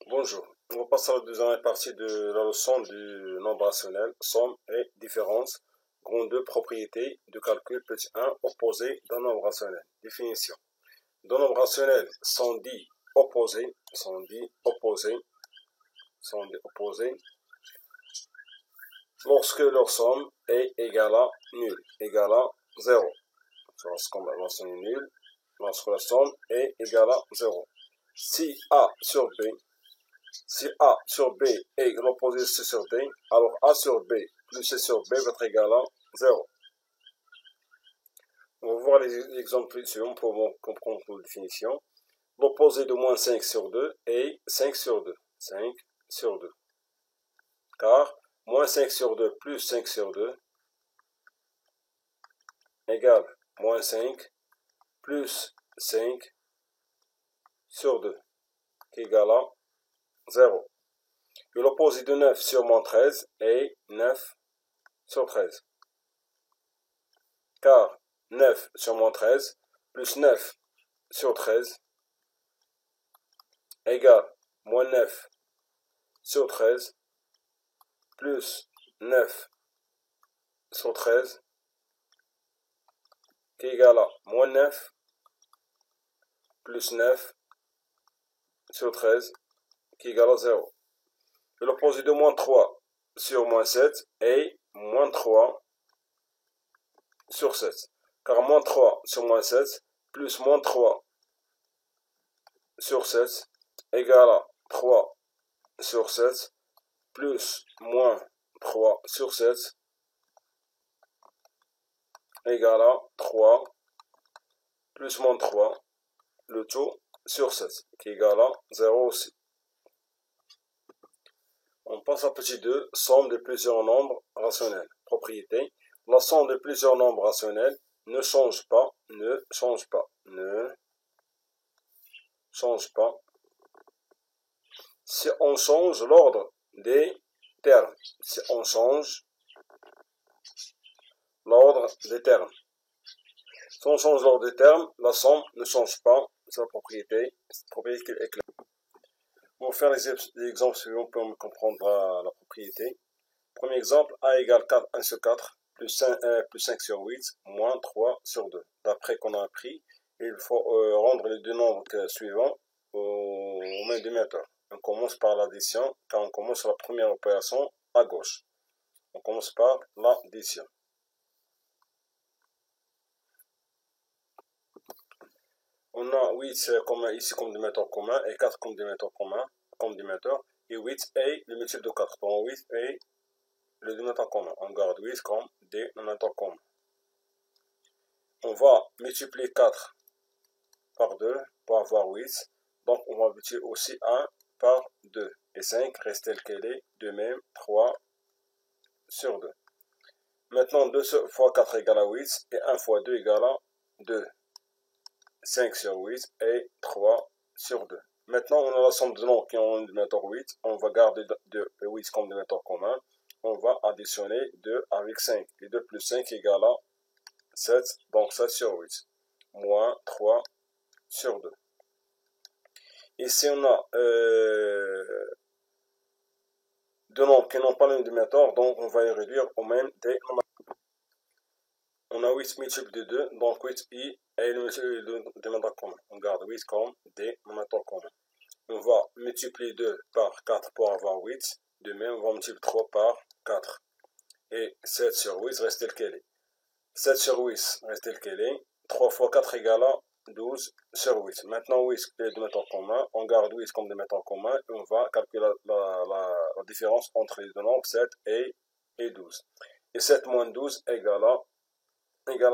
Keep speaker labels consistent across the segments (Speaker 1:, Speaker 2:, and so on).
Speaker 1: Bonjour, on va passer à la deuxième partie de la leçon du nombre rationnel, somme et différence, grand 2, propriétés de calcul, petit 1, opposé d'un nombre rationnel. Définition. Deux nombres rationnels sont dits opposés, lorsque leur somme est égale à nul, égale à 0. Lorsque la somme est nulle, lorsque la somme est égale à 0. Si A sur B est l'opposé de C sur D, alors A sur B plus C sur B va être égal à 0. On va voir les exemples suivants pour comprendre la définition. L'opposé de moins 5 sur 2 est 5 sur 2. 5 sur 2. Car moins 5 sur 2 plus 5 sur 2 égale moins 5 plus 5 sur 2 qui est égal à 0. Et l'opposé de 9 sur moins 13 est 9 sur 13. Car 9 sur moins 13 plus 9 sur 13 égale moins 9 sur 13 plus 9 sur 13 qui est égal à moins 9 plus 9 sur 13 qui est égal à 0. Et l'opposé de moins 3 sur moins 7 est moins 3 sur 7. Car moins 3 sur moins 7 plus moins 3 sur 7 égale à 3 sur 7 plus moins 3 sur 7 égale à 3 plus moins 3, le tout sur 7 qui est égal à 0 aussi. On passe à petit 2, somme de plusieurs nombres rationnels. Propriété. La somme de plusieurs nombres rationnels ne change pas. Si on change l'ordre des termes. Si on change l'ordre des termes, la somme ne change pas. C'est la propriété. Cette propriété est claire. On va faire les exemples suivants pour comprendre la propriété. Premier exemple, A égale 4, 1 sur 4, plus 5 sur 8, moins 3 sur 2. D'après qu'on a appris, il faut rendre les deux nombres suivants au même dénominateur. On commence par l'addition, car on commence la première opération à gauche. On commence par l'addition. On a 8 ici comme dénominateur commun et 4 comme dénominateur commun, et 8 est le multiple de 4. Donc 8 est le dénominateur commun. On garde 8 comme dénominateur commun. On va multiplier 4 par 2 pour avoir 8. Donc on va multiplier aussi 1 par 2. Et 5 reste tel qu'elle est, de même 3 sur 2. Maintenant 2 fois 4 égale à 8 et 1 fois 2 égale à 2. 5 sur 8 et 3 sur 2. Maintenant, on a la somme de nombres qui ont un dénominateur 8. On va garder 8 comme dénominateur commun. On va additionner 2 avec 5. Et 2 plus 5 égale à 7. Donc 7 sur 8. Moins 3 sur 2. Ici, on a deux nombres qui n'ont pas le même dénominateur. Donc, on va les réduire au même dénominateur. On a 8 multiple de 2. Donc 8i est le multiple de dénominateur commun. On garde 8 comme dénominateur commun. On va multiplier 2 par 4 pour avoir 8. De même, on va multiplier 3 par 4. Et 7 sur 8 reste tel qu'elle est. 7 sur 8 reste tel qu'elle est. 3 fois 4 égale à 12 sur 8. Maintenant, 8 est le dénominateur commun. On garde 8 comme dénominateur commun. Et on va calculer la différence entre les deux nombres, 7 et 12. Et 7 moins 12 égale à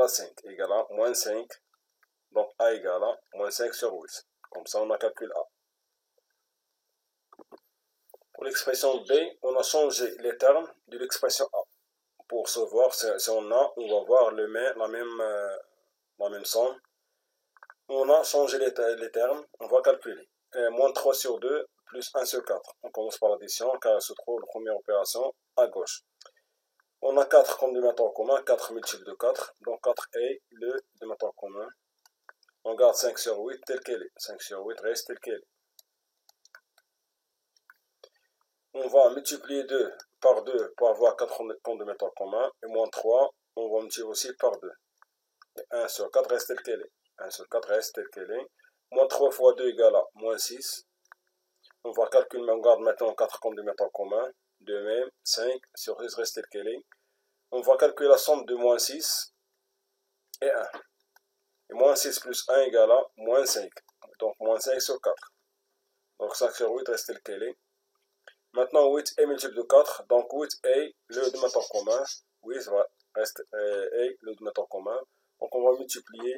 Speaker 1: 5. Égale à moins 5. Donc, A égale à moins 5 sur 8. Comme ça, on a calculé A. Pour l'expression B, on a changé les termes de l'expression A. Pour savoir si on va voir la même somme. On a changé les termes, on va calculer. Moins 3 sur 2 plus 1 sur 4. On commence par l'addition car elle se trouve la première opération à gauche. On a 4 comme dénominateur commun, 4 multiples de 4. Donc 4 est le dénominateur commun On garde 5 sur 8 tel qu'elle est. 5 sur 8 reste tel qu'elle est. On va multiplier 2 par 2 pour avoir 4 condiments communs. Et moins 3, on va multiplier aussi par 2. Et 1 sur 4 reste tel qu'elle est. 1 sur 4 reste tel qu'elle est. Moins 3 fois 2 égale à moins 6. On va calculer, mais on garde maintenant 4 condiments communs. De même, 5 sur 6 reste tel qu'elle est. On va calculer la somme de moins 6 et 1. Et moins 6 plus 1 égale à moins 5. Donc moins 5 sur 4. Donc 5 sur 8 reste tel qu'elle est. Maintenant 8 est multiple de 4. Donc 8 est le dénominateur commun. 8 reste est le dénominateur commun. Donc on va multiplier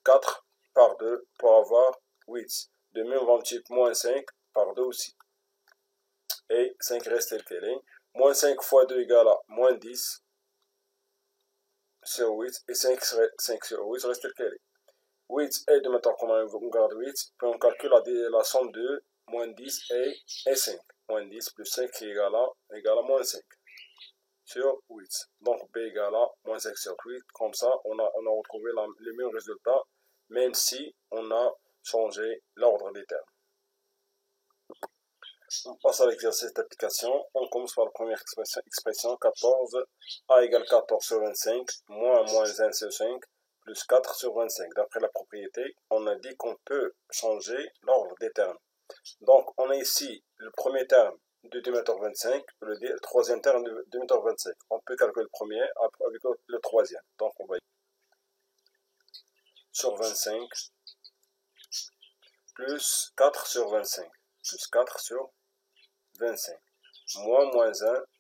Speaker 1: 4 par 2 pour avoir 8. De même on va multiplier moins 5 par 2 aussi. Et 5 reste tel qu'elle est. Moins 5 fois 2 égale à moins 10 sur 8. Et 5 sur 8 reste tel qu'elle est. 8 est le dénominateur commun, on garde 8. Puis on calcule la somme de moins 10 et 5. Moins 10 plus 5 égale à moins 5 sur 8. Donc B égale à moins 5 sur 8. Comme ça, on a retrouvé le même résultat, même si on a changé l'ordre des termes. On passe à l'exercice d'application. On commence par la première expression 14. A égale 14 sur 25, moins 1 sur 5, plus 4 sur 25. D'après la propriété, on a dit qu'on peut changer l'ordre des termes. Donc, on a ici le premier terme de 2,25 m, le troisième terme de 2,25 m. On peut calculer le premier avec le troisième. Donc, on va sur 25 plus 4 sur 25 plus 4 sur 25 moins 1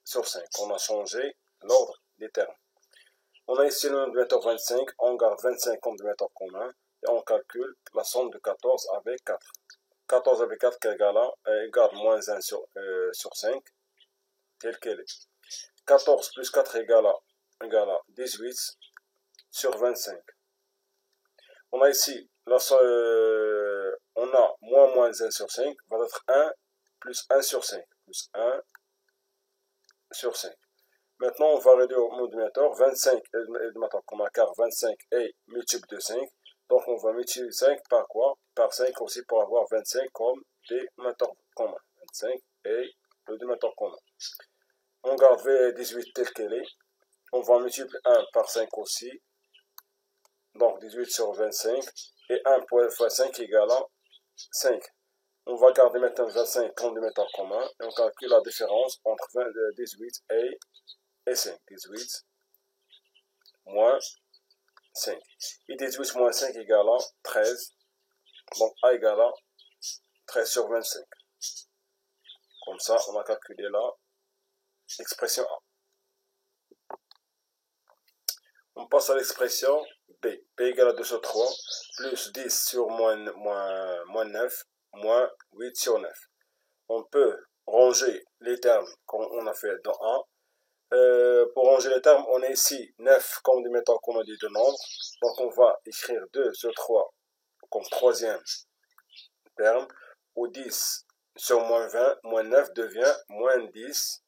Speaker 1: sur 5. On a changé l'ordre des termes. On a ici le dénominateur 25, on garde 25 comme dénominateur commun et on calcule la somme de 14 avec 4. 14 avec 4 égale moins 1 sur 5, telle qu'elle est. 14 plus 4 égale à 18 sur 25. On a ici, on a moins 1 sur 5, va être 1 plus 1 sur 5, plus 1 sur 5. Maintenant, on va réduire au dénominateur. 25 est le dénominateur commun, car 25 est multiple de 5. Donc, on va multiplier 5 par quoi? Par 5 aussi pour avoir 25 comme dénominateur commun. 25 est le dénominateur commun. On garde 18 tel qu'elle est. On va multiplier 1 par 5 aussi. Donc, 18 sur 25. Et 1 fois 5 égale à 5. On va garder maintenant 25 comme dénominateur commun. Et on calcule la différence entre 18 et 5. 18 moins 5. Et 18 moins 5 égale à 13. Donc A égale à 13 sur 25. Comme ça, on a calculé la expression A. On passe à l'expression B. B égale à 2 sur 3, plus 10 sur moins 9, moins 8 sur 9. On peut ranger les termes comme on a fait dans A. Pour ranger les termes, on a ici 9 comme dénominateur commun des deux nombres. Donc on va écrire 2 sur 3 comme troisième terme. Ou 10 sur moins 20, moins 9 devient moins 10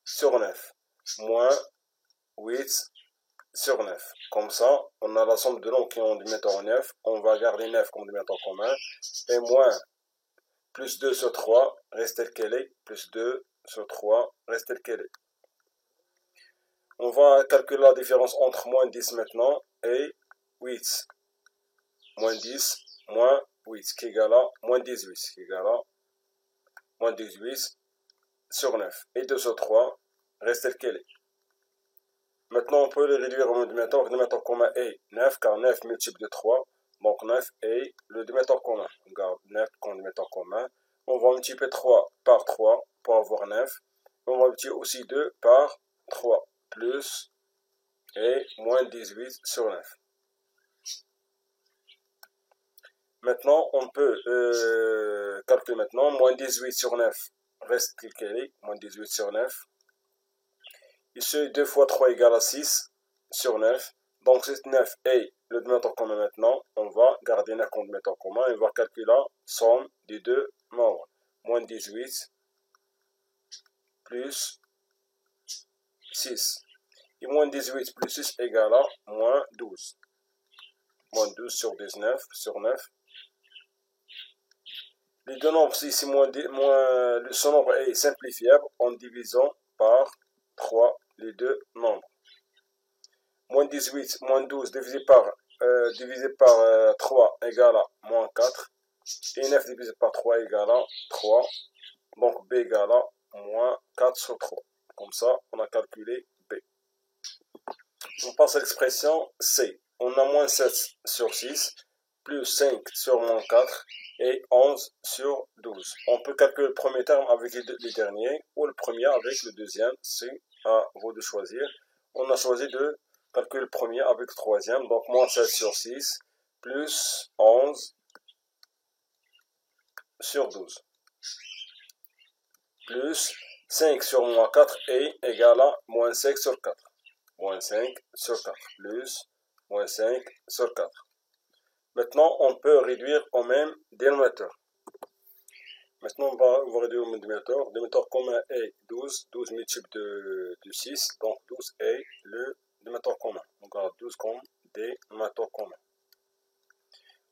Speaker 1: sur 9. Moins 8 sur 9. Comme ça, on a la somme de nombres qui ont dénominateur 9. On va garder 9 comme dénominateur commun. Et moins plus 2 sur 3 reste tel qu'elle est. Plus 2 sur 3 reste tel qu'elle est. On va calculer la différence entre moins 10 maintenant et 8. Moins 10, moins 8, qui égale à moins 18, qui égale à moins 18 sur 9. Et 2 sur 3 reste tel qu'elle est. Maintenant, on peut le réduire au dénominateur. Le dénominateur commun est 9, car 9 multiple de 3. Donc 9 est le dénominateur commun. On garde 9 comme dénominateur commun. On va multiplier 3 par 3 pour avoir 9. On va multiplier aussi 2 par 3, plus et moins 18 sur 9. Maintenant, on peut calculer maintenant. Moins 18 sur 9 reste tel qu'elle est. Moins 18 sur 9. Ici, 2 fois 3 égale à 6 sur 9. Donc, 9 est le dénominateur commun maintenant. On va garder 9 comme dénominateur commun et on va calculer la somme des deux nombres. Moins 18 plus 6. Et moins 18 plus 6 égale à moins 12. Moins 12 sur 19, sur 9. Les deux nombres, ici, ce nombre est simplifiable en divisant par 3 les deux nombres. Moins 18, moins 12 divisé par 3 égale à moins 4. Et 9 divisé par 3 égale à 3. Donc B égale à moins 4 sur 3. Comme ça, on a calculé B. On passe à l'expression C. On a moins 7 sur 6, plus 5 sur moins 4 et 11 sur 12. On peut calculer le premier terme avec les derniers ou le premier avec le deuxième. C'est à vous de choisir. On a choisi de calculer le premier avec le troisième. Donc moins 7 sur 6 plus 11 sur 12. Plus 5 sur moins 4 est égal à moins 5 sur 4. Moins 5 sur 4 plus moins 5 sur 4. Maintenant, on peut réduire au même dénominateur. Maintenant, on va réduire au même dénominateur. Le dénominateur commun est 12. 12 multiple de 6. Donc 12 est le dénominateur commun. On garde 12 comme dénominateur commun.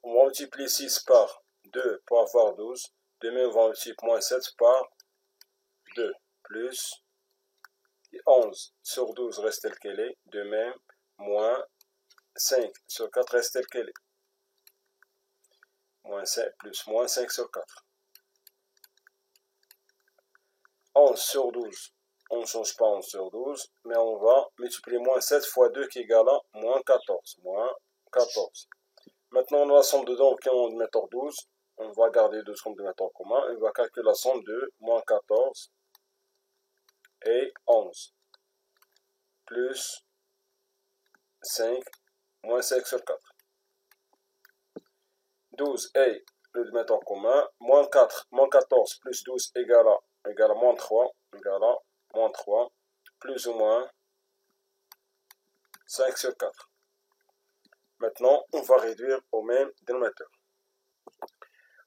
Speaker 1: On va multiplier 6 par 2 pour avoir 12. De même, on va multiplier moins 7 par 2 plus 11 sur 12 reste tel qu'elle est. De même, moins 5 sur 4 reste tel qu'elle est. Moins 5 plus moins 5 sur 4. 11 sur 12. On ne change pas 11 sur 12, mais on va multiplier moins 7 fois 2 qui est égal à moins 14. Moins 14. Maintenant, on a la somme de nombres qui ont le dénominateur 12. On va garder 12 comme dénominateur commun. On va calculer la somme de moins 14 et 11. Plus 5, moins 5 sur 4. 12 est le dénominateur commun. Moins 4, moins 14 plus 12 égale à moins 3. Égale à moins 3. Plus ou moins 5 sur 4. Maintenant, on va réduire au même dénominateur.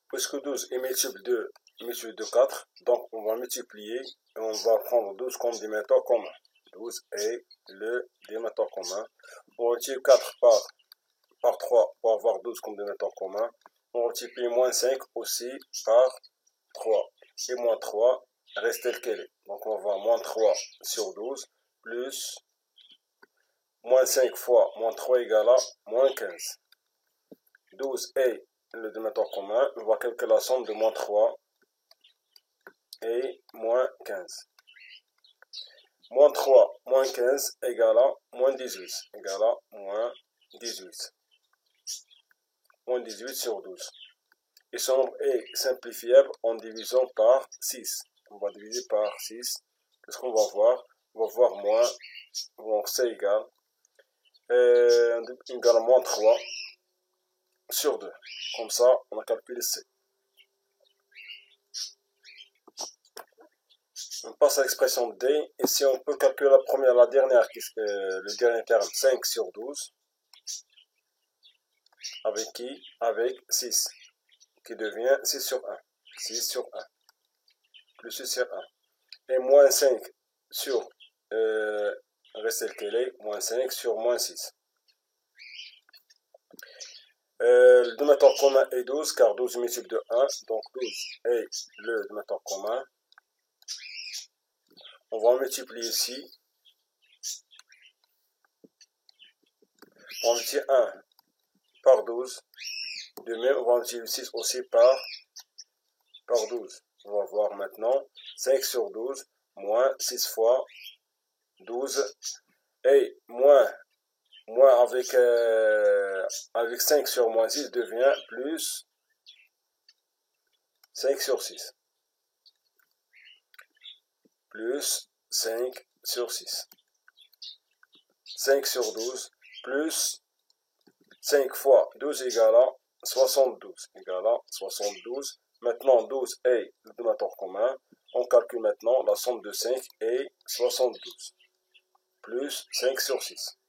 Speaker 1: Puisque 12 est multiple de 4, donc on va multiplier et on va prendre 12 comme dénominateur commun. 12 est le dénominateur commun. On multiplie 4 par 3 pour avoir 12 comme dénominateur commun. On multiplie moins 5 aussi par 3. Et moins 3 reste tel qu'elle est. Donc on va avoir moins 3 sur 12 plus moins 5 fois moins 3 égale à moins 15. 12 est le dénominateur commun. On va calculer la somme de moins 3 et moins 15. Moins 3, moins 15 égale à moins 18. Égale à moins 18. Moins 18 sur 12. Et ce nombre est simplifiable en divisant par 6. On va diviser par 6. Qu'est-ce qu'on va voir? On va voir moins. Donc c'est égal. Égal à moins 3 sur 2. Comme ça, on a calculé C. On passe à l'expression D. Ici, on peut calculer la première, la dernière, le dernier terme, 5 sur 12. Avec qui? Avec 6. Qui devient 6 sur 1. 6 sur 1. Plus 6 sur 1. Et moins 5 sur, reste tel qu'elle est, moins 5 sur moins 6. Le dénominateur commun est 12, car 12 est multiple de 1. Donc 12 est le dénominateur commun. On va multiplier ici. On multiplie 1 par 12. De même, on va multiplier 6 aussi par 12. On va voir maintenant 5 sur 12 moins 6 fois 12 et moins avec 5 sur moins 6 devient plus 5 sur 6. Plus 5 sur 6. 5 sur 12 plus 5 fois 12 égale à 72. Égale à 72. Maintenant, 12 est le dénominateur commun. On calcule maintenant la somme de 5 et 72. Plus 5 sur 6.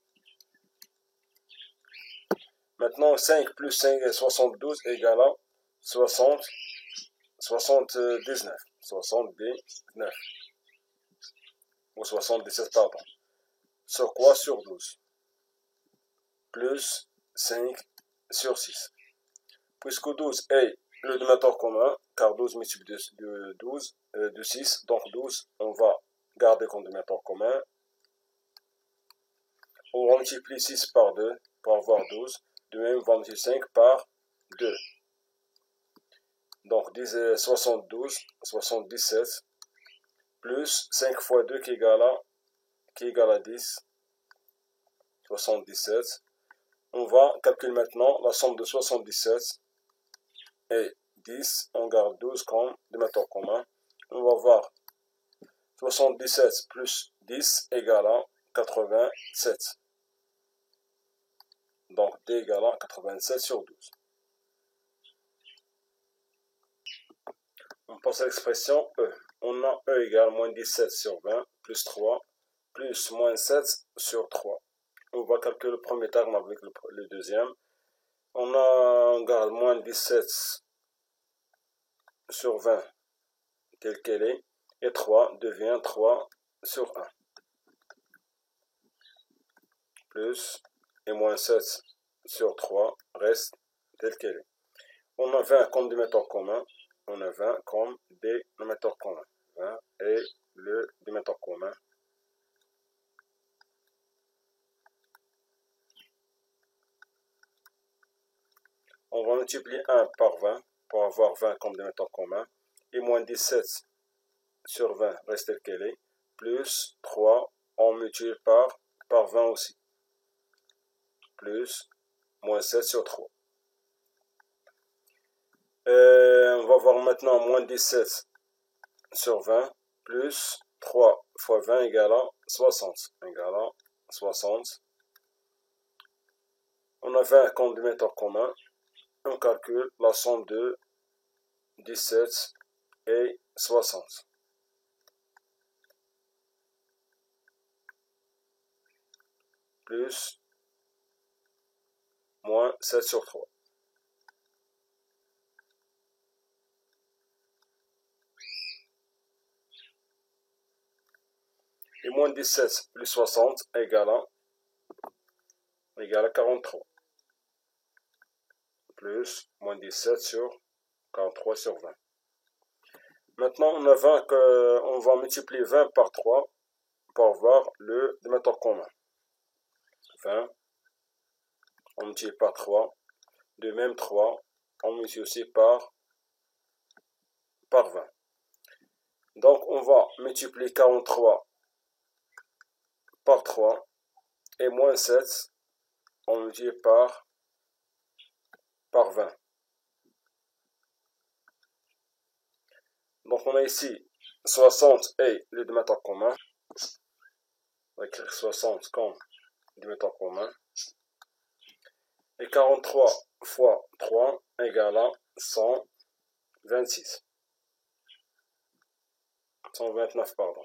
Speaker 1: Maintenant, 5 plus 5 et 72 égale à 79. 79. Ou 77, pardon. sur quoi? Sur 12. Plus 5 sur 6. Puisque 12 est le dénominateur commun, car 12 multiplié de 6, donc 12, on va garder comme dénominateur commun. On va multiplier 6 par 2 pour avoir 12. De même, on va multiplier 5 par 2. Donc 72, 77, plus 5 fois 2 qui est égal à 10, 77. On va calculer maintenant la somme de 77 et 10. On garde 12 comme dénominateur commun. On va voir 77 plus 10 égale à 87. Donc D égale à 87 sur 12. On passe à l'expression E. On a E égale moins 17 sur 20 plus 3 plus moins 7 sur 3. On va calculer le premier terme avec le deuxième. On garde moins 17 sur 20 telle qu'elle est. Et 3 devient 3 sur 1. Plus et moins 7 sur 3 reste telle qu'elle est. On a 20 comme dénominateur commun. On a 20 comme dénominateur commun. 20 est le dénominateur commun. On va multiplier 1 par 20 pour avoir 20 comme dénominateur commun. Et moins 17 sur 20 reste telle qu'elle est. Plus 3, on multiplie par 20 aussi. Plus moins 7 sur 3. On va voir maintenant moins 17 sur 20 plus 3 fois 20 égale à 60. Égale à 60. On a 20 comme dénominateur commun. On calcule la somme de 17 et 60. Plus moins 7 sur 3. Et moins 17 plus 60 égale à 43. Plus moins 17 sur 43 sur 20. Maintenant, on a 20 on va multiplier 20 par 3 pour avoir le dénominateur commun. 20, on multiplie par 3. De même 3, on multiplie aussi par 20. Donc, on va multiplier 43 par 3 et moins 7, on multiplie par 20. Donc, on a ici 60 et le dénominateur commun. On va écrire 60 comme dénominateur commun. Et 43 fois 3 égale à 126. 129, pardon.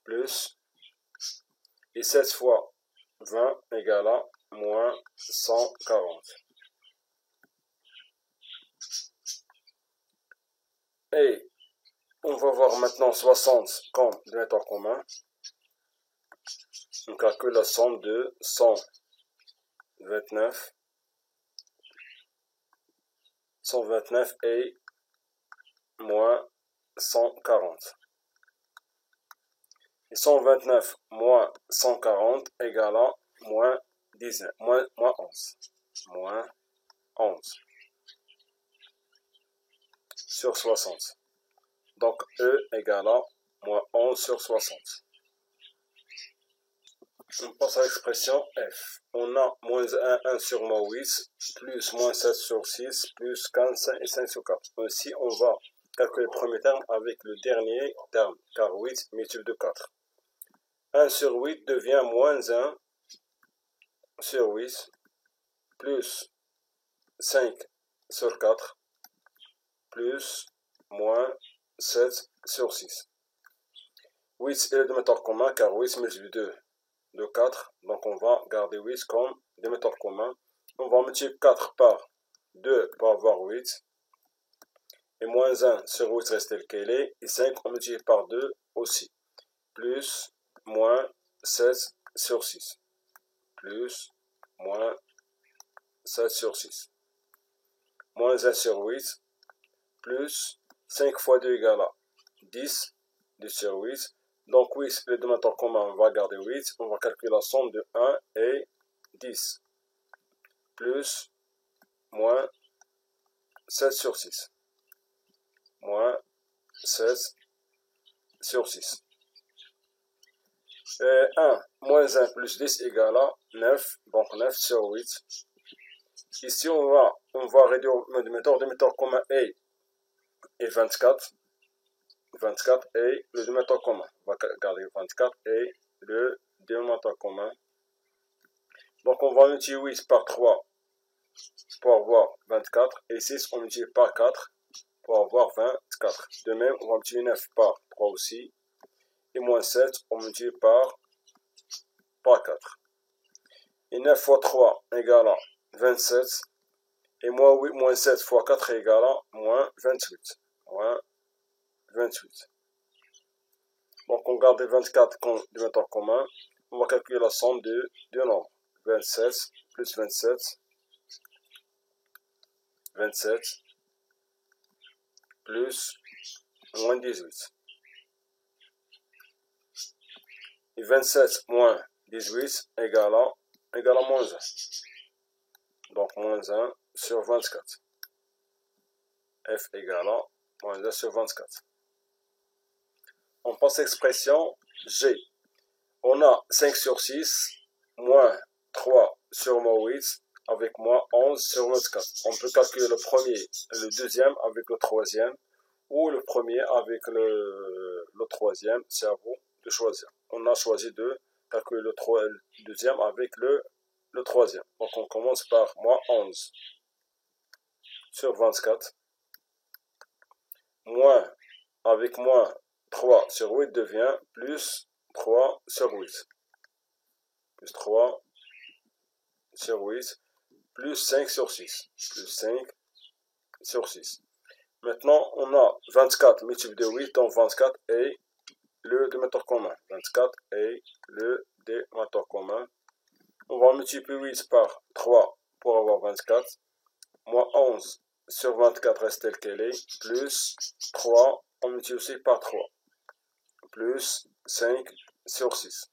Speaker 1: Plus. Et 7 fois 20 égale à moins 140. Et on va voir maintenant 60 comme dénominateur commun. On calcule la somme de 129 et moins 140. Et 129 moins 140 égale à moins 19, moins 11. Moins 11 sur 60. Donc E égale à moins 11 sur 60. On passe à l'expression F. On a moins 1 sur moins 8, plus moins 7 sur 6, plus 15 et 5 sur 4. Ainsi, on va calculer le premier terme avec le dernier terme, car 8 multiple de 4. 1 sur 8 devient moins 1 sur 8, plus 5 sur 4, plus moins 7 sur 6. 8 est le dénominateur commun, car 8 multiplie de 4, donc on va garder 8 comme dénominateur commun. On va multiplier 4 par 2 pour avoir 8. Et moins 1 sur 8 reste tel qu'elle est. Et 5 on multiplie par 2 aussi. Plus, moins 7 sur 6, plus, moins 7 sur 6, moins 1 sur 8, plus 5 fois 2 égale à 10, 10 sur 8. Donc 8, le dénominateur commun, on va garder 8. On va calculer la somme de 1 et 10. Plus, moins 7 sur 6. Moins 7 sur 6. Et 1 moins 1 plus 10 égale à 9. Donc 9 sur 8. Ici, on va réduire le dénominateur commun est 24. 24 et le dénominateur commun. On va garder 24 et le dénominateur commun. Donc on va multiplier 8 par 3 pour avoir 24 et 6 on multiplie par 4 pour avoir 24. De même, on va multiplier 9 par 3 aussi. Et moins 7, on multiplie par 4. Et 9 fois 3 égale à 27. Et moins 7 fois 4 égale à moins 28. Moins 28. Donc on garde 24 comme dénominateur commun. On va calculer la somme de deux nombres. 27 plus 27. 27 plus moins 18. Et 27 moins 18 égale à moins 1. Donc moins 1 sur 24. F égale à moins 1 sur 24. On passe à l'expression G. On a 5 sur 6 moins 3 sur moins 8 avec moins 11 sur 24. On peut calculer le premier et le deuxième avec le troisième ou le premier avec le troisième. C'est à vous de choisir. On a choisi de calculer le deuxième avec le troisième. Donc on commence par moins 11 sur 24. Moins avec moins 3 sur 8 devient plus 3 sur 8. Plus 3 sur 8. Plus 5 sur 6. Plus 5 sur 6. Maintenant, on a 24 multiplié de 8, donc 24 est le dénominateur commun. 24 est le dénominateur commun. On va multiplier 8 par 3 pour avoir 24. Moins 11 sur 24 reste telle qu'elle est. Plus 3, on multiplie aussi par 3. Plus 5 sur 6.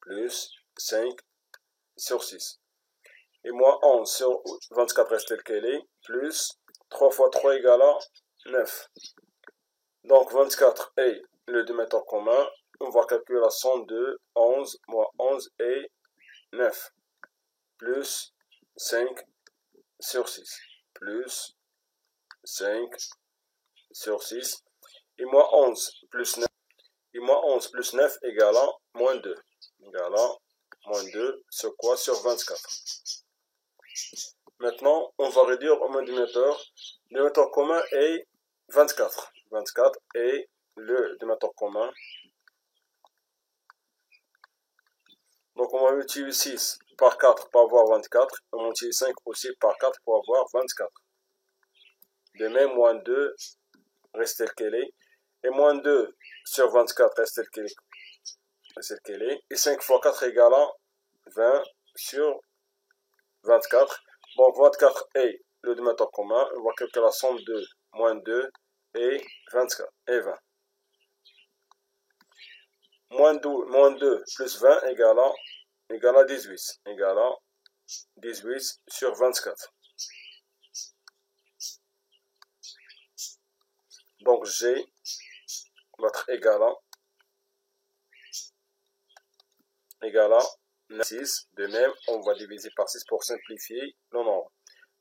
Speaker 1: Plus 5 sur 6. Et moins 11 sur 24 reste telle qu'elle est. Plus 3 fois 3 égale à 9. Donc 24 est le dénominateur commun. On va calculer la somme de 11 moins 11 et 9. Plus 5 sur 6. Plus 5 sur 6. Et moins 11 plus 9. Et moins 11 plus 9 égale à moins 2. Égale à moins 2 sur quoi? Sur 24. Maintenant, on va réduire au même dénominateur. Le dénominateur commun est 24. 24 est le dénominateur commun. Donc, on va multiplier 6 par 4 pour avoir 24. On va multiplier 5 aussi par 4 pour avoir 24. De même, moins 2 reste tel qu'elle est. Et moins 2 sur 24 reste tel qu'elle est. Et 5 fois 4 égale à 20 sur 24. Donc 24 est le dénominateur commun. On va calculer la somme de moins 2 et 24 et 20. Moins 2 plus 20 égale à 18. Égale à 18 sur 24. Donc G va être égal à 6. De même, on va diviser par 6 pour simplifier le nombre.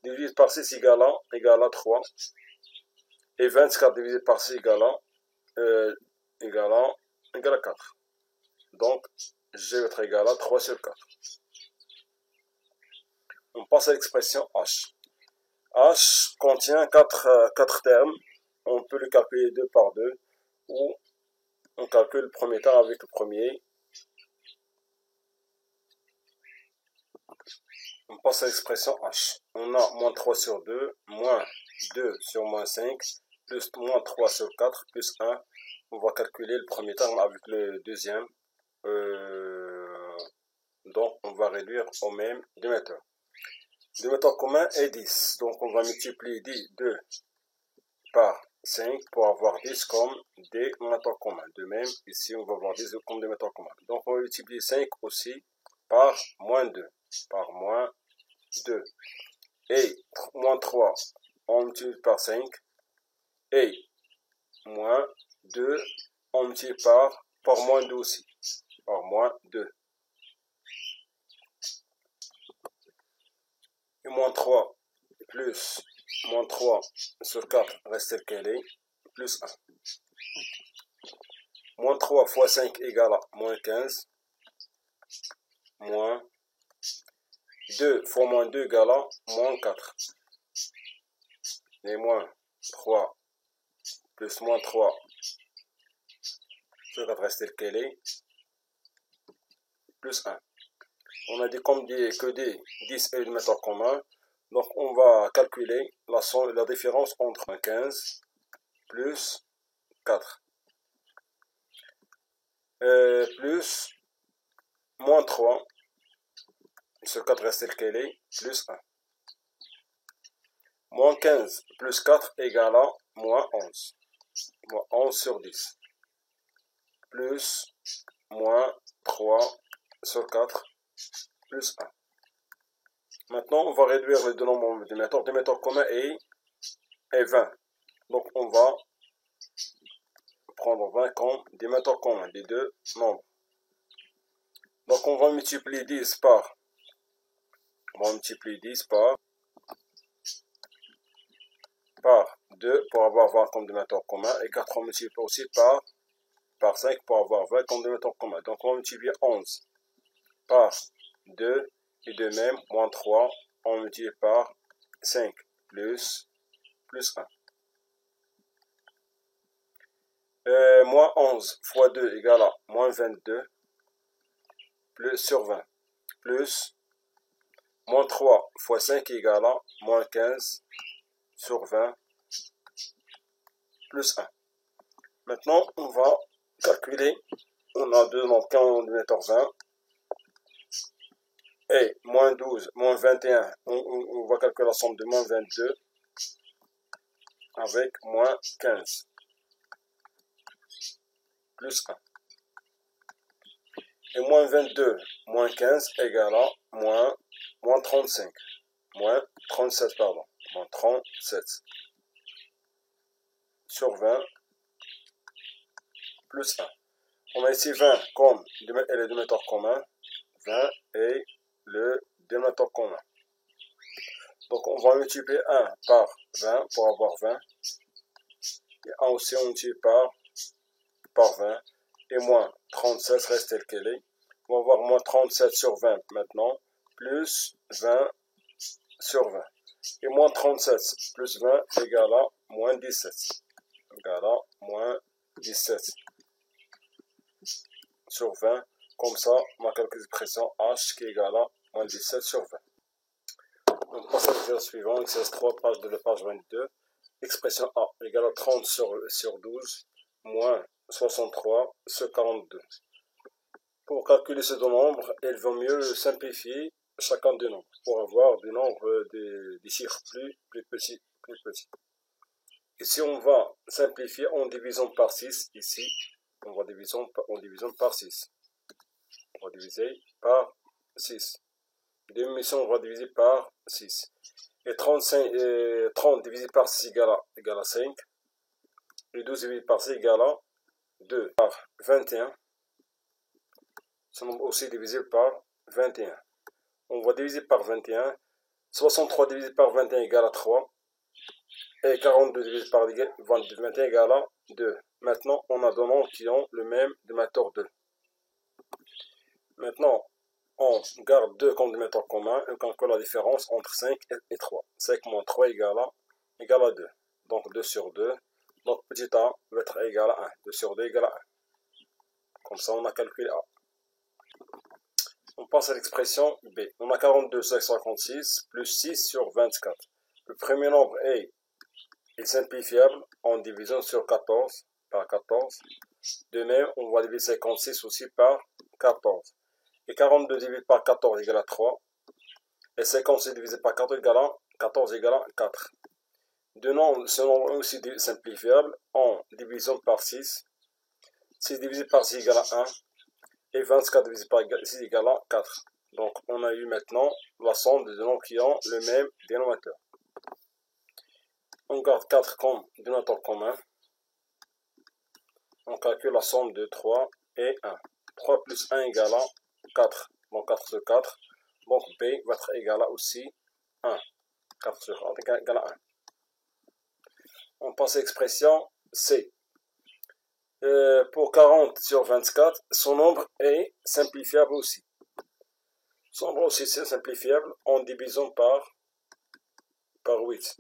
Speaker 1: Diviser par 6 égale à 3. Et 24 divisé par 6 égale à 4. Donc, G va être égal à 3 sur 4. On passe à l'expression H. H contient 4 termes. On peut le calculer 2 par 2. Ou on calcule le premier terme avec le premier. On passe à l'expression H. On a moins 3 sur 2, moins 2 sur moins 5, plus moins 3 sur 4, plus 1. On va calculer le premier terme avec le deuxième. donc on va réduire au même démetteur. Démetteur commun est 10. Donc on va multiplier 2 par 5 pour avoir 10 comme dénominateur commun. De même, ici on va avoir 10 comme dénominateur commun. Donc on va multiplier 5 aussi par moins 2. Par moins 2. Et moins 3, on multiplie par 5. Et moins 2, on multiplie par moins 2 aussi. Par moins 2. Et moins 3 plus moins 3 sur 4 reste tel qu'elle est, plus 1. Moins 3 fois 5 égale à moins 15. Moins 2 fois moins 2 égale à moins 4. Et moins 3 plus moins 3 sur 4 reste tel qu'elle est, plus 1. On a dit comme que des 10 est le dénominateur commun. Donc on va calculer la différence entre 15 plus 4. Plus moins 3. Ce 4 reste tel qu'elle est, plus 1. Moins 15 plus 4 égale à moins 11. Moins 11 sur 10. Plus moins 3 sur 4, plus 1. Maintenant, on va réduire les deux nombres des méthodes. Le démetteur commun est 20. Donc, on va prendre 20 comme démetteur commun des deux nombres. Donc, on va multiplier 10 par. On va multiplier 10 par 2 pour avoir 20 comme démetteur commun. Et 4 on multiplie aussi par 5 pour avoir 20 comme démetteur commun. Donc, on va multiplier 11 par 2. Et de même, moins 3, on multiplie par 5 plus 1. Moins 11 fois 2 égale à moins 22 plus sur 20. Plus moins 3 fois 5 égale à moins 15 sur 20 plus 1. Maintenant, on va calculer. On a deux nombres, quand on est 20. Et moins 12, moins 21, on va calculer la somme de moins 22 avec moins 15 plus 1. Et moins 22, moins 15 égale à moins 35. Moins 37, pardon. Moins 37 sur 20 plus 1. On a ici 20 comme le démetteur commun. 20 est le démetteur commun. Donc on va multiplier 1 par 20 pour avoir 20. Et 1 aussi on multiplie par 20. Et moins 37 reste tel qu'elle est. On va avoir moins 37 sur 20 maintenant. Plus 20 sur 20. Et moins 37 plus 20 égale à moins 17. Égale à moins 17 sur 20. Comme ça, on a quelques expressions H qui est égal à moins 17 sur 20. On passe à l'exercice suivant, exercice 3, page 22. Expression A égale à 30 sur 12, moins 63 sur 42. Pour calculer ces deux nombres, il vaut mieux simplifier chacun des nombres pour avoir des nombres, des chiffres plus petits. Ici, on va simplifier en divisant par 6. Ici, on va diviser par 6. On va diviser par 6. Diminution, on va diviser par 6. Et 30 divisé par 6 égale à 5. Et 12 divisé par 6 égale à 2. Par 21. Ce nombre aussi divisé par 21. On va diviser par 21. 63 divisé par 21 égale à 3. Et 42 divisé par 21 égale à 2. Maintenant, on a deux nombres qui ont le même démetteur 2. Maintenant, on garde 2 comme démetteur commun et on calcule la différence entre 5 et 3. 5 moins 3 égale à 2. Donc 2 sur 2. Donc petit a va être égal à 1. 2 sur 2 égale à 1. Comme ça, on a calculé A. On passe à l'expression B. On a 42 sur 56 plus 6 sur 24. Le premier nombre est simplifiable en divisant sur 14 par 14. De même, on va diviser 56 aussi par 14. Et 42 divisé par 14 égale à 3. Et 56 divisé par 14 égale à 14 égale à 4. Ce nombre est aussi simplifiable en division par 6. 6 divisé par 6 égale à 1. Et 24 divisé par 6 égale à 4. Donc, on a eu maintenant la somme des deux nombres qui ont le même dénominateur. On garde 4 comme dénominateur commun. On calcule la somme de 3 et 1. 3 plus 1 égale à 4. Donc, 4 sur 4. Donc, B va être égal à aussi 1. 4 sur 4 égale à 1. On passe à l'expression C. Pour 40 sur 24, son nombre est simplifiable aussi. Son nombre aussi c'est simplifiable en divisant par 8.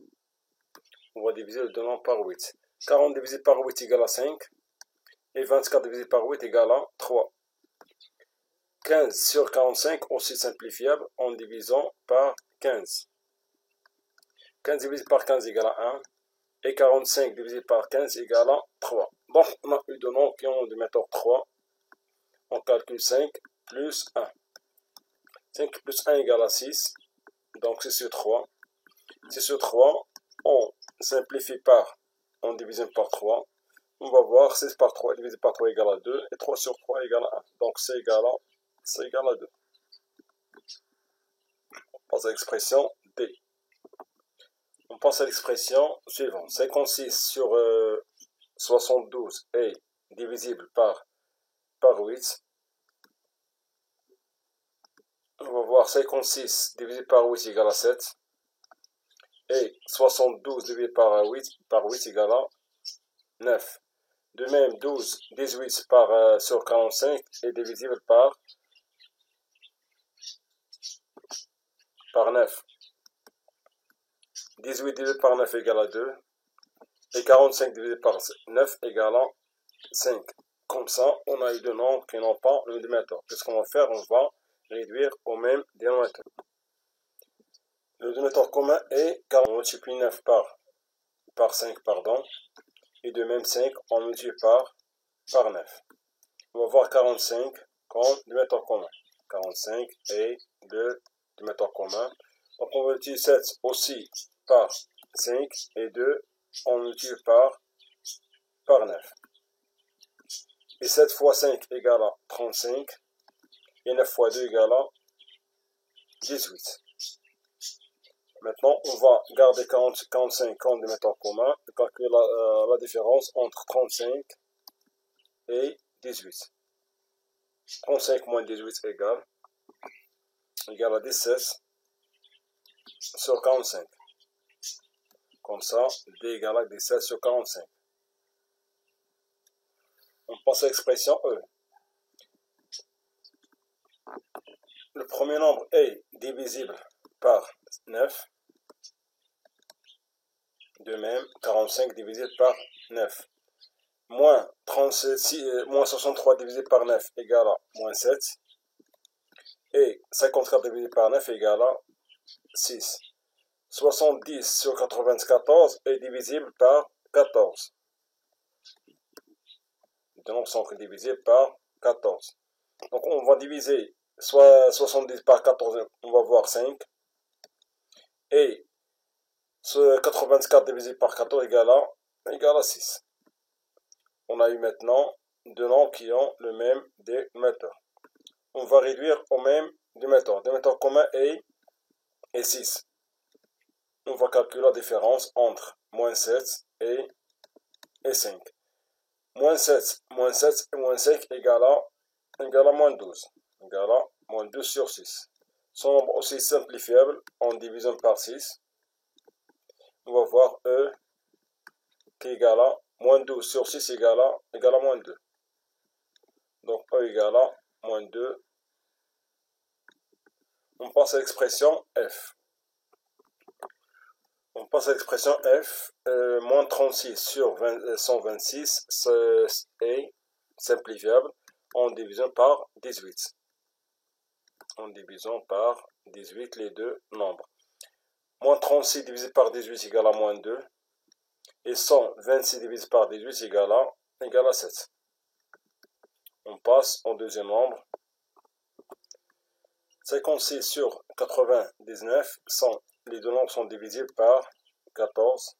Speaker 1: On va diviser le deux nombres par 8. 40 divisé par 8 égale à 5. Et 24 divisé par 8 égale à 3. 15 sur 45 aussi simplifiable en divisant par 15. 15 divisé par 15 égale à 1. Et 45 divisé par 15 égale à 3. Donc, on a eu deux nombres qui ont le dénominateur 3. On calcule 5 plus 1. 5 plus 1 égale à 6. Donc, 6 sur 3. 6 sur 3, on simplifie par, on divise par 3. On va voir 6 par 3 divisé par 3 égale à 2. Et 3 sur 3 égale à 1. Donc, c'est égal à 2. On passe à l'expression D. On passe à l'expression suivante. 56 sur 72 est divisible par 8. On va voir 56 divisé par 8 égale à 7. Et 72 divisé par 8 égale à 9. De même, 18 sur 45 est divisible par 9. 18 divisé par 9 égale à 2. Et 45 divisé par 9 égale à 5. Comme ça, on a eu deux nombres qui n'ont pas le dénominateur. Qu'est-ce qu'on va faire? On va réduire au même dénominateur. Le dénominateur commun est 40. On multiplie 9 par 5, pardon. Et de même 5, on multiplie par 9. On va voir 45 comme dénominateur commun. 45 est le dénominateur commun. Donc on multiplie 7 aussi par 5 et 2, on multiplie par 9. Et 7 fois 5 égale à 35. Et 9 fois 2 égale à 18. Maintenant, on va garder 45 comme dénominateur commun et calculer la différence entre 35 et 18. 35 moins 18 égale à 17 sur 45. Comme ça, D égale à 17 sur 45. On passe à l'expression E. Le premier nombre est divisible par 9. De même, 45 divisé par 9. Moins 63 divisé par 9 égale à moins 7. Et 54 divisé par 9 égale à 6. 70 sur 94 est divisible par 14. Donc, sont divisés par 14. Donc, on va diviser soit 70 par 14, on va voir 5. Et ce 84 divisé par 14 égale à 6. On a eu maintenant deux nombres qui ont le même dénominateur. On va réduire au même dénominateur. Dénominateur commun est 6. On va calculer la différence entre moins 7 et 5. Moins 7 et moins 5 égale à moins 12. Égale à moins 12 sur 6. Son nombre aussi simplifiable en divisant par 6. On va voir E qui égale à moins 12 sur 6 égale à moins 2. Donc E égale à moins 2. On passe à l'expression F. On passe à l'expression F. Moins 36 sur 126 est simplifiable en divisant par 18. En divisant par 18 les deux nombres. Moins 36 divisé par 18 égale à moins 2. Et 126 divisé par 18 égale à 7. On passe au deuxième nombre. 56 sur 99, les deux nombres sont divisibles par 14.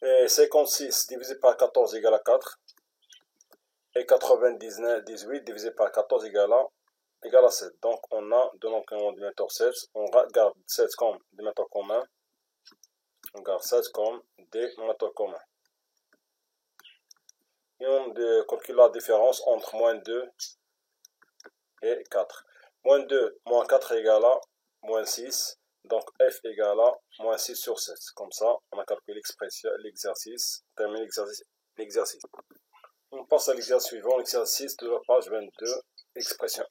Speaker 1: Et 56 divisé par 14 égale à 4. Et 98 divisé par 14 égale à 7. Donc on a deux nombres communs dénominateur 7. On garde 7 comme dénominateur commun. On garde 7 comme dénominateur commun. Et on calcule la différence entre moins 2 et 4. Moins 2 moins 4 égale à moins 6. Donc f égale à moins 6 sur 7. Comme ça, on a calculé l'expression, l'exercice, terminé l'exercice. On passe à l'exercice suivant, l'exercice de la page 22, expression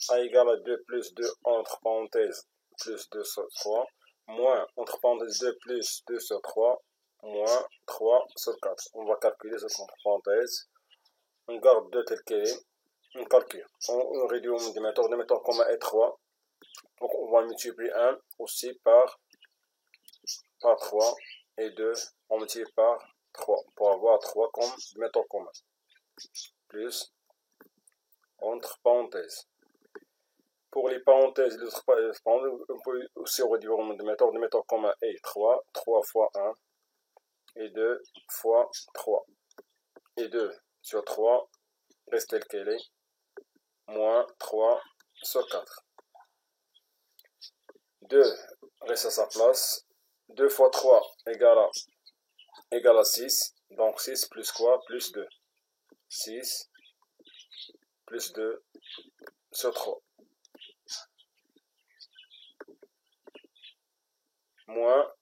Speaker 1: 1. A égale à 2 plus 2 entre parenthèses plus 2 sur 3, moins entre parenthèses 2 plus 2 sur 3, moins 3 sur 4. On va calculer ce entre parenthèses. On garde 2 tel qu'elle est. On calcule. On réduit au dénominateur commun est 3. Donc on va multiplier 1 aussi par 3 et 2 on multiplie par 3 pour avoir 3 comme dénominateur commun. Plus entre parenthèses. Pour les parenthèses, on peut aussi réduire au dénominateur commun est 3. 3 fois 1 et 2 fois 3. Et 2 sur 3 reste tel qu'elle est. Moins 3 sur 4. 2 reste à sa place. 2 fois 3 égale à 6. Donc 6 plus quoi? Plus 2. 6 plus 2 sur 3. Moins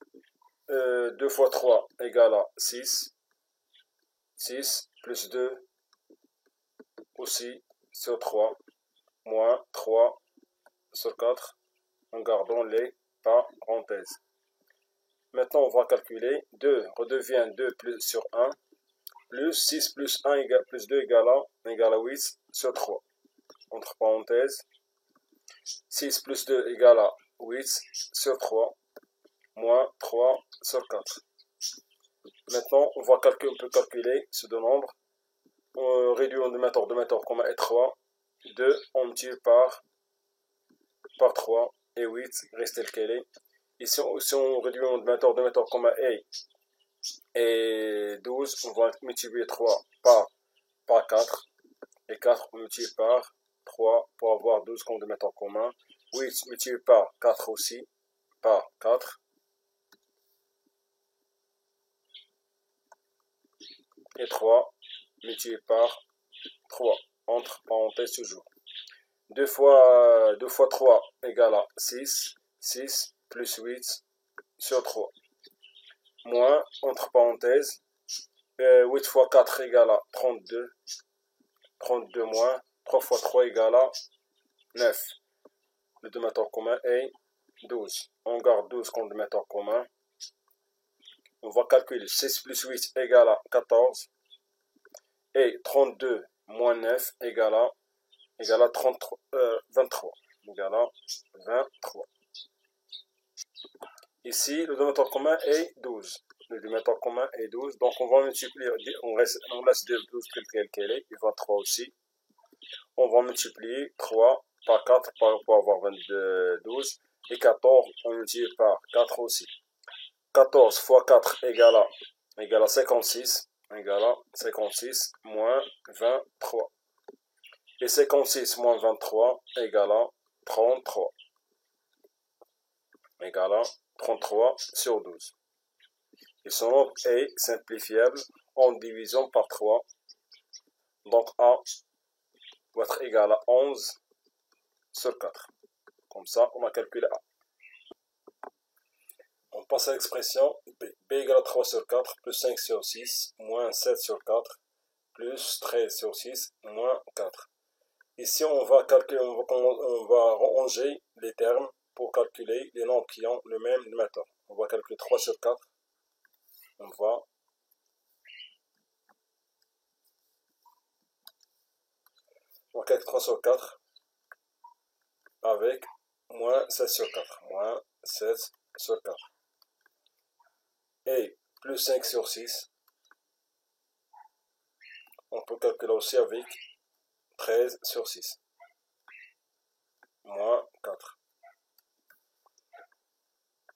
Speaker 1: 2 fois 3 égale à 6. 6 plus 2 aussi sur 3. Moins 3 sur 4 en gardant les parenthèses. Maintenant, on va calculer 2 redevient 2 plus sur 1, plus 6 plus 1 plus 2 égale à 8 sur 3. Entre parenthèses, 6 plus 2 égale à 8 sur 3, moins 3 sur 4. Maintenant, on peut calculer ces deux nombres. On réduit en dénominateur commun est 3. 2, on multiplie par 3 et 8 reste tel qu'elle est. Et si on réduit en dénominateur commun et 12, on va multiplier 3 par 4. Et 4, on multiplie par 3 pour avoir 12 comme dénominateur commun. 8 multiplié par 4 aussi, par 4. Et 3 multiplié par 3, entre parenthèses toujours. 2 fois 3 égale à 6. 6 plus 8 sur 3. Moins, entre parenthèses, 8 fois 4 égale à 32. 32 moins, 3 fois 3 égale à 9. Le dénominateur commun est 12. On garde 12 comme dénominateur commun. On va calculer 6 plus 8 égale à 14. Et 32 moins 9 égale à 23. Égale à 23. Ici, le dénominateur commun est 12. Le dénominateur commun est 12. Donc, on va multiplier. On laisse 12 telle qu'elle est. Et 23 aussi. On va multiplier 3 par 4 pour avoir 12. Et 14, on multiplie par 4 aussi. 14 fois 4 égale à 56. Égale à 56 moins 23. Et 56 moins 23 égale à 33. Égale à 33 sur 12. Et son nombre est simplifiable en division par 3. Donc A va être égal à 11 sur 4. Comme ça, on a calculé A. On passe à l'expression B. B égale à 3 sur 4 plus 5 sur 6 moins 7 sur 4 plus 13 sur 6 moins 4. Ici, on va ranger les termes pour calculer les nombres qui ont le même dénominateur. On va calculer 3 sur 4. On va calculer 3 sur 4 avec moins 7 sur 4. Moins 7 sur 4. Et plus 5 sur 6. On peut calculer aussi avec 13 sur 6. Moins 4.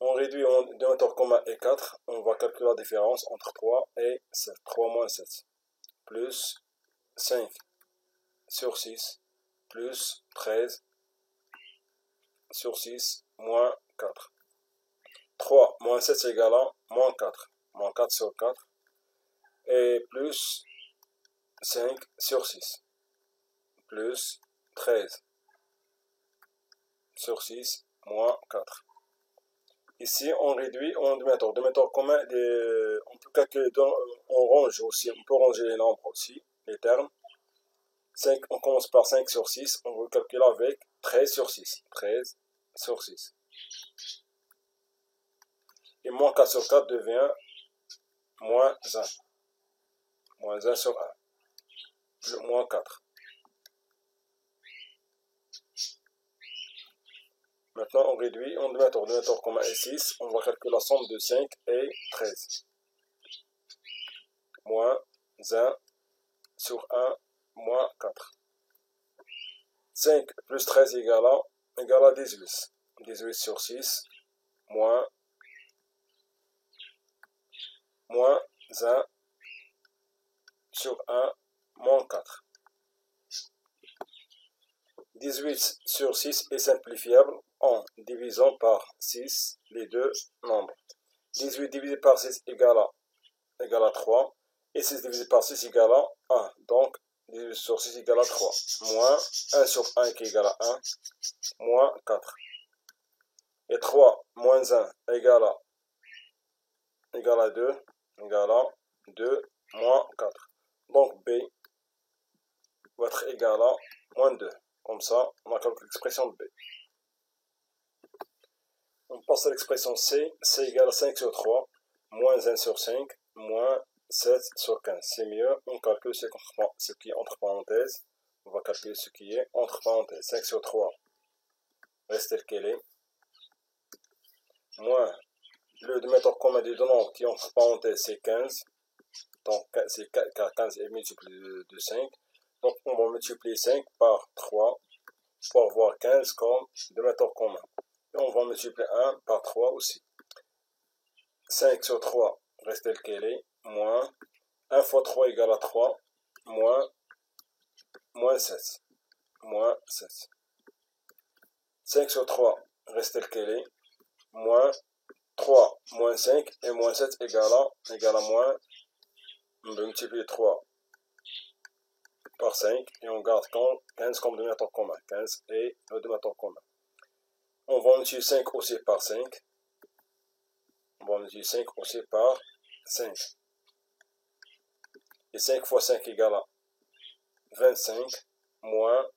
Speaker 1: On réduit en dénominateur commun et 4. On va calculer la différence entre 3 et 7. 3 moins 7. Plus 5 sur 6. Plus 13 sur 6. Moins 4. 3 moins 7 c'est égal à moins 4. Moins 4 sur 4. Et plus 5 sur 6. Plus 13 sur 6. Moins 4. Ici, on réduit en dénominateur. Dénominateur commun, on peut calculer, on range aussi, on peut ranger les nombres aussi, les termes. 5, on commence par 5 sur 6, on va calculer avec 13 sur 6. 13 sur 6. Et moins 4 sur 4 devient moins 1. Moins 1 sur 1. Moins 4. Maintenant, on réduit en dénominateur. Dénominateur commun est 6. On va calculer la somme de 5 et 13. Moins 1 sur 1, moins 4. 5 plus 13 égale à 18. 18 sur 6, moins 1 sur 1, moins 4. 18 sur 6 est simplifiable en divisant par 6 les deux nombres. 18 divisé par 6 égale à 3. Et 6 divisé par 6 égale à 1. Donc, 18 sur 6 égale à 3. Moins 1 sur 1 qui est égal à 1. Moins 4. Et 3 moins 1 égale à 2. Égale à 2 moins 4. Donc, B va être égal à moins 2. Comme ça, on a calculé l'expression de B. On passe à l'expression C. C égale à 5 sur 3. Moins 1 sur 5. Moins 7 sur 15. C'est mieux. On calcule ce qui est entre parenthèses. On va calculer ce qui est entre parenthèses. 5 sur 3 reste tel qu'elle est. Moins le dénominateur commun des deux nombres qui est entre parenthèses, c'est 15. Donc, c'est 4, car 15 est multiplié de 5. Donc, on va multiplier 5 par 3 pour avoir 15 comme dénominateur commun. Et on va multiplier 1 par 3 aussi. 5 sur 3 reste tel qu'elle est. Moins 1 fois 3 égale à 3. Moins 7. Moins 7. 5 sur 3 reste tel qu'elle est. Moins 3 moins 5 et moins 7 égale à moins. On va multiplier 3 par 5 et on garde 15 comme dénominateur commun. 15 est le dénominateur commun. On va multiplier 5 aussi par 5. On va multiplier 5 aussi par 5. Et 5 fois 5 égale à 25. Moins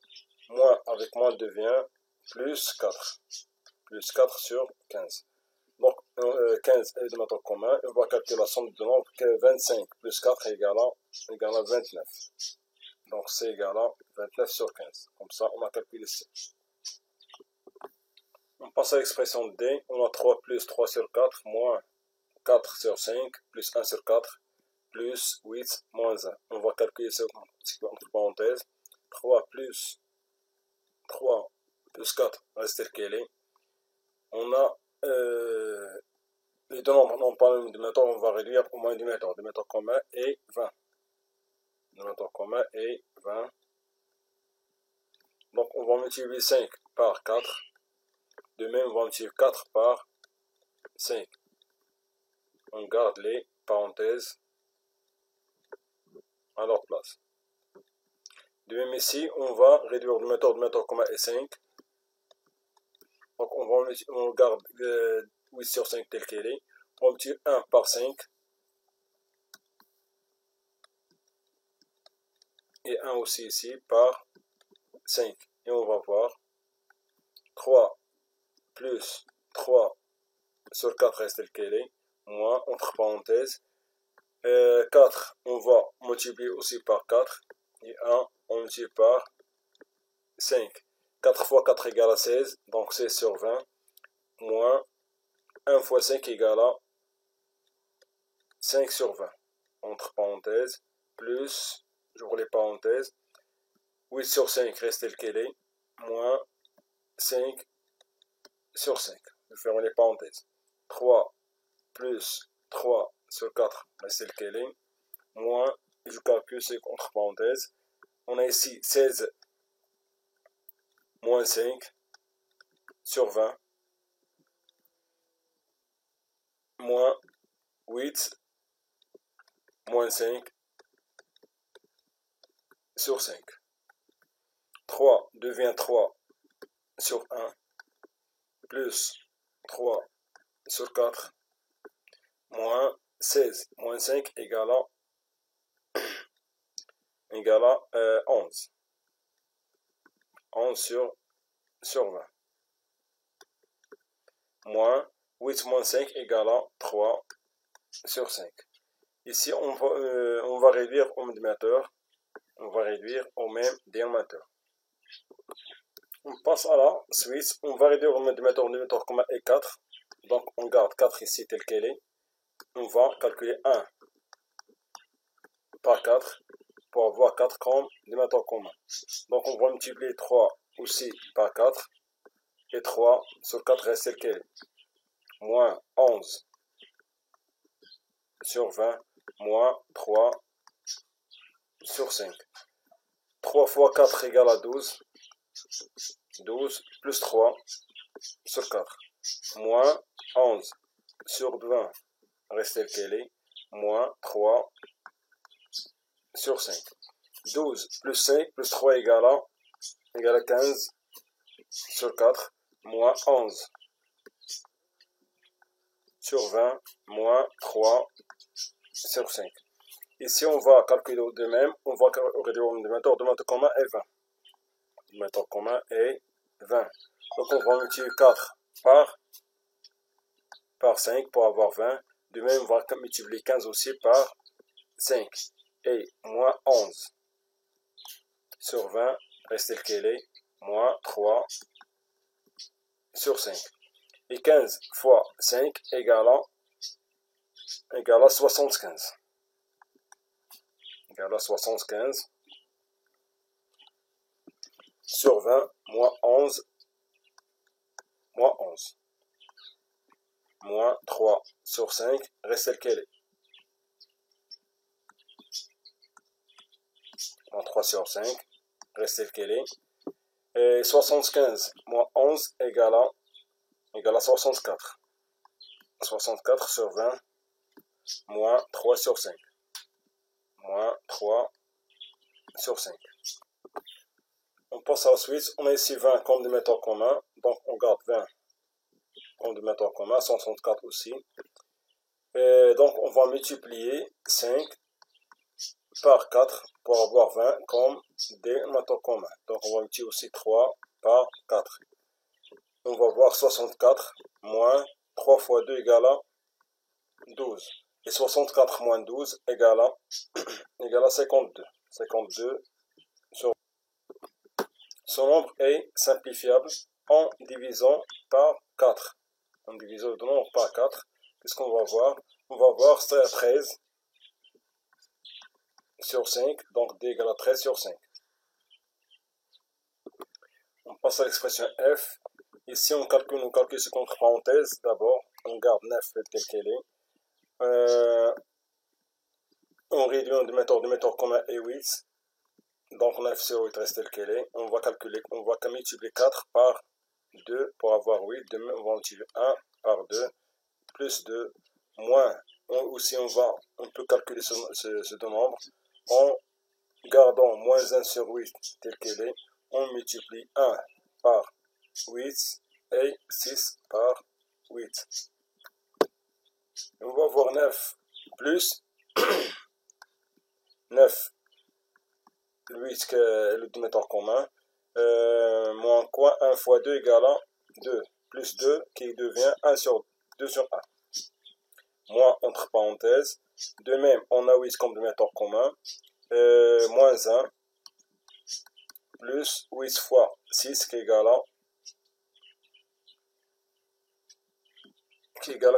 Speaker 1: avec moins devient plus 4. Plus 4 sur 15. Donc 15 est le dénominateur commun. On va calculer la somme de nombres que 25 plus 4 égale à 29. Donc c'est égal à 29 sur 15. Comme ça, on a calculé C. On passe à l'expression D. On a 3 plus 3 sur 4 moins 4 sur 5 plus 1 sur 4 plus 8 moins 1. On va calculer ce qui est entre parenthèses. 3 plus 4 reste tel qu'elle est. On a les deux nombres n'ont pas le même dénominateur, on va réduire au moins un dénominateur. Dénominateur commun est 20. Dénominateur commun est 20. Donc on va multiplier 5 par 4. De même, on va multiplier 4 par 5. On garde les parenthèses à leur place. De même ici, on va réduire le dénominateur commun est 5. Donc on garde 8 sur 5 tel qu'elle est. On multiplie 1 par 5. Et 1 aussi ici par 5. Et on va voir 3 plus 3 sur 4 reste tel qu'elle est. Moins, entre parenthèses. 4, on va multiplier aussi par 4. Et 1, on multiplie par 5. 4 fois 4 égale à 16. Donc 16 sur 20. Moins 1 fois 5 égale à 5 sur 20. Entre parenthèses. Plus, j'ouvre les parenthèses. 8 sur 5 reste tel qu'elle est, moins 5 sur 5. Je ferme les parenthèses. 3 plus 3 sur 4 reste tel qu'elle est, moins, je calcule c'est entre parenthèses. On a ici 16 moins 5 sur 20, moins 8 moins 5 sur 5. 3 devient 3 sur 1, plus 3 sur 4, moins 16 moins 5 égale à 11. 11 sur 20. Moins 8 moins 5 égale à 3 sur 5. Ici, on va réduire au dénominateur. On va réduire au même dénominateur. On passe à la suite. On va réduire au même dénominateur commun est 4. Donc, on garde 4 ici tel qu'elle est. On va calculer 1 par 4 pour avoir 4 comme dénominateur commun. Donc, on va multiplier 3 aussi par 4. Et 3 sur 4 reste tel qu'elle est. Moins 11 sur 20, moins 3 sur 5. 3 fois 4 égale à 12. 12 plus 3 sur 4. Moins 11 sur 20 reste tel qu'elle est. Moins 3 sur 5. 12 plus 5 plus 3 égale à 15 sur 4. Moins 11 sur 20, moins 3 sur 5. Ici, on va calculer de même, on va réduire le dénominateur commun est 20. Le dénominateur commun est 20. Donc, on va multiplier 4 par 5 pour avoir 20. De même, on va multiplier 15 aussi par 5. Et moins 11 sur 20, reste tel qu'elle est, moins 3 sur 5. Et 15 fois 5 égale à 75. Égale à 75 sur 20, moins 11, moins 3 sur 5, reste tel qu'elle est. Moins 3 sur 5, reste tel qu'elle est. Et 75 moins 11 égale à 64. 64 sur 20, moins 3 sur 5. Moins 3 sur 5. On passe à la suite. On a ici 20 comme dénominateur commun. Donc on garde 20 comme dénominateur commun. 64 aussi. Et donc on va multiplier 5 par 4 pour avoir 20 comme dénominateur commun. Donc on va multiplier aussi 3 par 4. On va voir 64 moins 3 fois 2 égale à 12. Et 64 moins 12 égale à 52. 52 sur... Ce nombre est simplifiable en divisant par 4. En divisant le nombre par 4. Qu'est-ce qu'on va voir? On va voir c'est à 13 sur 5. Donc d égale à 13 sur 5. On passe à l'expression f. Ici on calcule ce contre parenthèse. D'abord, on garde 9 tel qu'elle est. On réduit le dénominateur commun est 8. Donc 9 sur 8 reste tel qu'elle est. On va multiplier 4 par 2 pour avoir 8. Demain, on va multiplier 1 par 2, plus 2, moins. Aussi, on peut calculer ce deux nombres. En gardant moins 1 sur 8 tel qu'elle est, on multiplie 1 par 8 et 6 par 8. On va voir 9 plus 9. 8 que le dénominateur commun, moins quoi 1 fois 2 égale à 2, plus 2 qui devient 2 sur 1. Moins entre parenthèses, de même on a 8 comme dénominateur commun, moins 1, plus 8 fois 6 qui égale à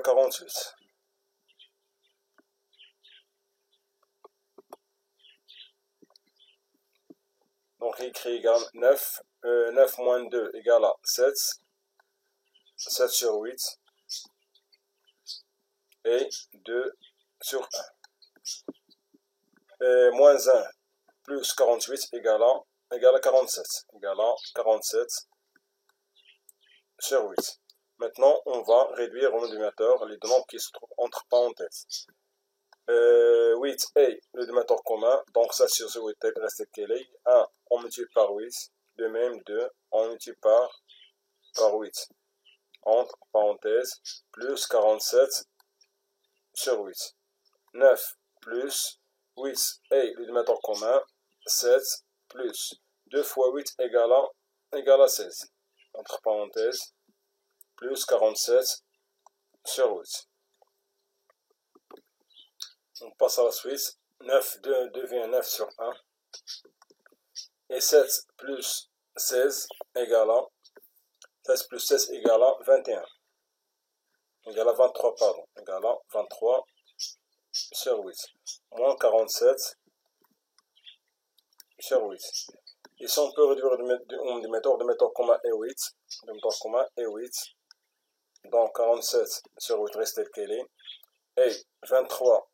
Speaker 1: 48. Donc y égale 9. 9 moins 2 égale à 7. 7 sur 8. Et 2 sur 1. Et moins 1 plus 48 égale à 47. Égale à 47 sur 8. Maintenant, on va réduire au dénominateur les deux nombres qui se trouvent entre parenthèses. 8a, le dénominateur commun, donc ça sur ce 8 reste quel est 1, on multiplie par 8, de même 2, on multiplie par 8, entre parenthèses, plus 47 sur 8. 9 plus 8a, le dénominateur commun, 7 plus 2 fois 8 égale à 16, entre parenthèses, plus 47 sur 8. On passe à la suite. 9 devient 9 sur 1. Et 7 plus 16 égale à 16 plus 16 égale à 21. Égale à 23, pardon. Égale à 23 sur 8. Moins 47 sur 8. Ici, on peut réduire le méthode commun est 8. Le méthode commun est 8. Donc 47 sur 8 reste tel qu'elle est. Et 23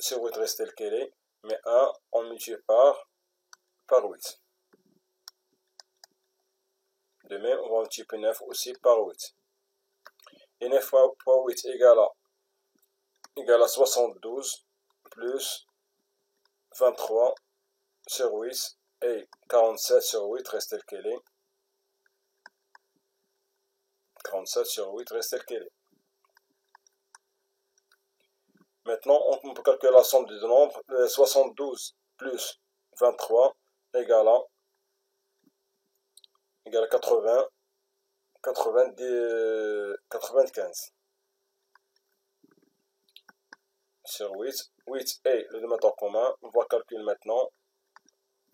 Speaker 1: sur 8 reste tel qu'elle est. Mais 1, on multiplie par 8. De même, on va multiplier 9 aussi par 8. Et 9 fois 8 égale à 72 plus 23 sur 8 et 47 sur 8 reste tel qu'elle est. 47 sur 8 reste tel qu'elle est. Maintenant, on peut calculer la somme des deux nombres. 72 plus 23 égale à 95. Sur 8. 8 est le dénominateur commun. On va calculer maintenant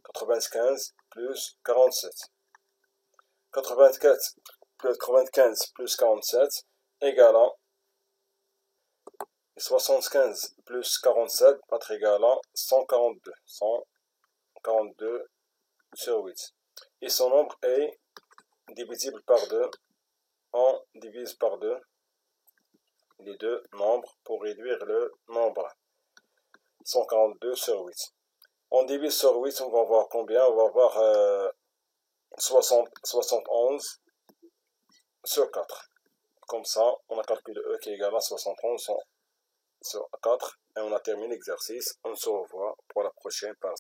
Speaker 1: 95 plus 47. 95 plus 47 égale à 75 plus 47 va être égal à 142. 142 sur 8. Et son nombre est divisible par 2. On divise par 2 les deux nombres pour réduire le nombre. 142 sur 8. On divise sur 8, on va voir combien. On va voir 71 sur 4. Comme ça, on a calculé E qui est égal à 71 sur 4. Et on a terminé l'exercice. On se revoit pour la prochaine partie.